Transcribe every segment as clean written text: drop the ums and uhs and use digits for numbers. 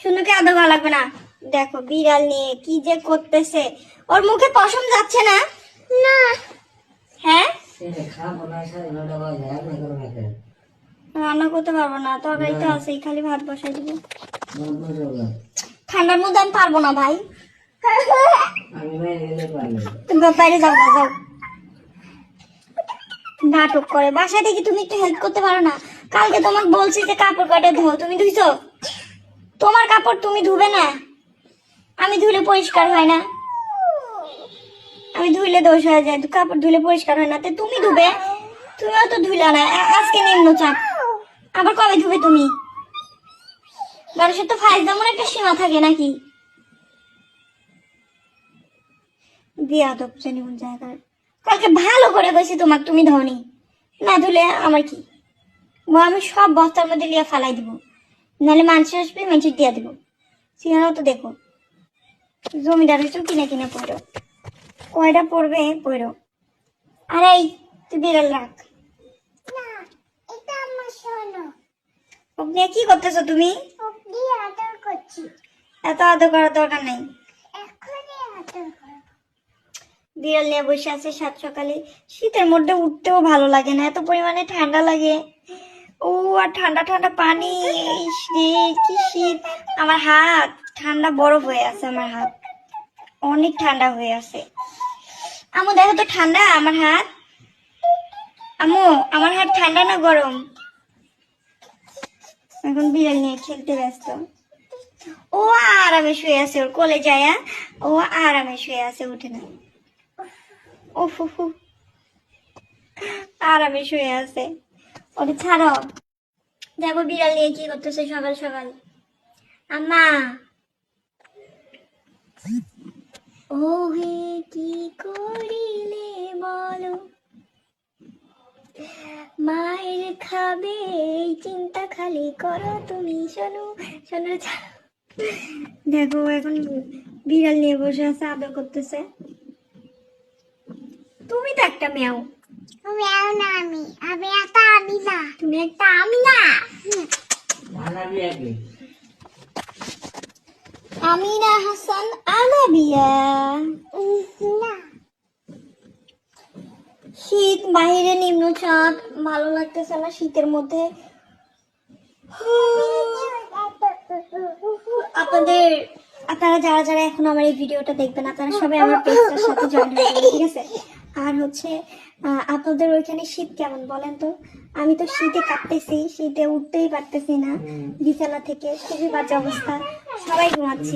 শুনুকে আদর করা লাগবে না। দেখো বিড়াল নিয়ে কি যে করতেছে, ওর মুখে পশম যাচ্ছে না। না হ্যাঁ রান্না করতে পারবো না, তরকারি তো আছেই, খালি ভাত বসাই দিব। ঠান্ডার মধ্যে আমি পারবো না ভাই। তুমি বাইরে যাও না, যাও। নাটক করে বাসায় দেখি, তুমি একটু হেল্প করতে পারো না? কালকে তোমাকে বলছি যে কাপড় কাটে ধো, তুমি ধুইছো? তোমার কাপড় তুমি ধুবে না, আমি ধুলে পরিষ্কার হয় না। আমি ধুইলে দোষ হয়ে যায়, কাপড় ধুলে পরিষ্কার হয় না, তো তুমি ধুবে। তুমিও তো ধুইলা না, আজকে নিম্নচাপ, আবার কবে ধুবে তুমি? মানুষের তো ফাইজ যেমন একটা সীমা থাকে নাকি? দিয়া তো কোন জায়গায় কালকে ভালো করে বসে তোমাকে, তুমি ধনি না ধুলে আমার কি? আমি সব বস্তার মধ্যে লিয়ে ফালাই দিব, নাহলে মানুষ আসবে, মানুষের দিয়া দিব। সিনারাও তো দেখো, জমিদার হয়েছ কিনে কিনে পড়ো, কয়টা পড়বে পড়ো। আর এই তুই বিড়াল রাখ। ওকে কি করতেছো তুমি? এত আদর করার দরকার নেই। বিড়াল নিয়ে বসে আছে সাত সকালে, শীতের মধ্যে উঠতেও ভালো লাগে না, এত পরিমাণে ঠান্ডা লাগে। ও আর ঠান্ডা ঠান্ডা পানি, কি শীত। আমার হাত ঠান্ডা বরফ হয়ে আছে, আমার হাত অনেক ঠান্ডা হয়ে আছে। আমু দেখো তো ঠান্ডা আমার হাত। আমু আমার হাত ঠান্ডা না গরম? এখন বিড়াল নিয়ে খেলতে ব্যস্ত। ও আরামে শুয়ে আছে, ওর কোলে যায়, ও আরামে শুয়ে আছে, উঠে না। ও ফুফু আরামে শুয়ে আছে, ওকে ছাড়ো। দেখো বিড়াল নিয়ে কি করতেছে সকাল সকাল। আম্মা ও হে কি করিলে বলো, মায়ের খাবে এই চিন্তা খালি করো তুমি, শোনো শোনো। দেখো এখন বিড়াল নিয়ে বসে আছে, আদর করতেছে। তুমি তো একটা মেয়াও। মেয়াও না, আমি একটা আমি না, তুমি একটা আমি না। আমিনা হাসান আনাবিয়া। শীত, বাহিরে নিম্নচাপ, ভালো লাগতেছে না শীতের মধ্যে। আপনারা যারা যারা এখন আমার এই ভিডিওটা দেখবেন, আপনারা সবাই আমার পেজটার সাথে জয়েন হয়ে যাবেন, ঠিক আছে? আর হচ্ছে আপনাদের ওইখানে শীত কেমন বলেন তো? আমি তো শীতে কাঁপতেছি, শীতে উঠতেই পারতেছি না বিছানা থেকে, খুবই বাজে অবস্থা। সবাই ঘুমাচ্ছি,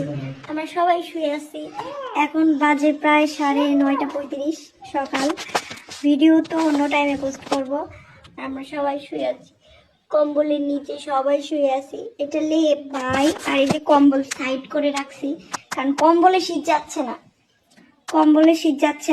আমরা সবাই শুয়ে আছি। এখন বাজে প্রায় 9:35 সকাল। ভিডিও তো অন্য টাইমে পোস্ট করব। আমরা সবাই শুয়ে আছি, কম্বলের নিচে সবাই শুয়ে আছি। এটা লেপ ভাই, আর এই যে কম্বল সাইড করে রাখছি, কারণ কম্বলে শীত যাচ্ছে না, কম্বলে শীত যাচ্ছে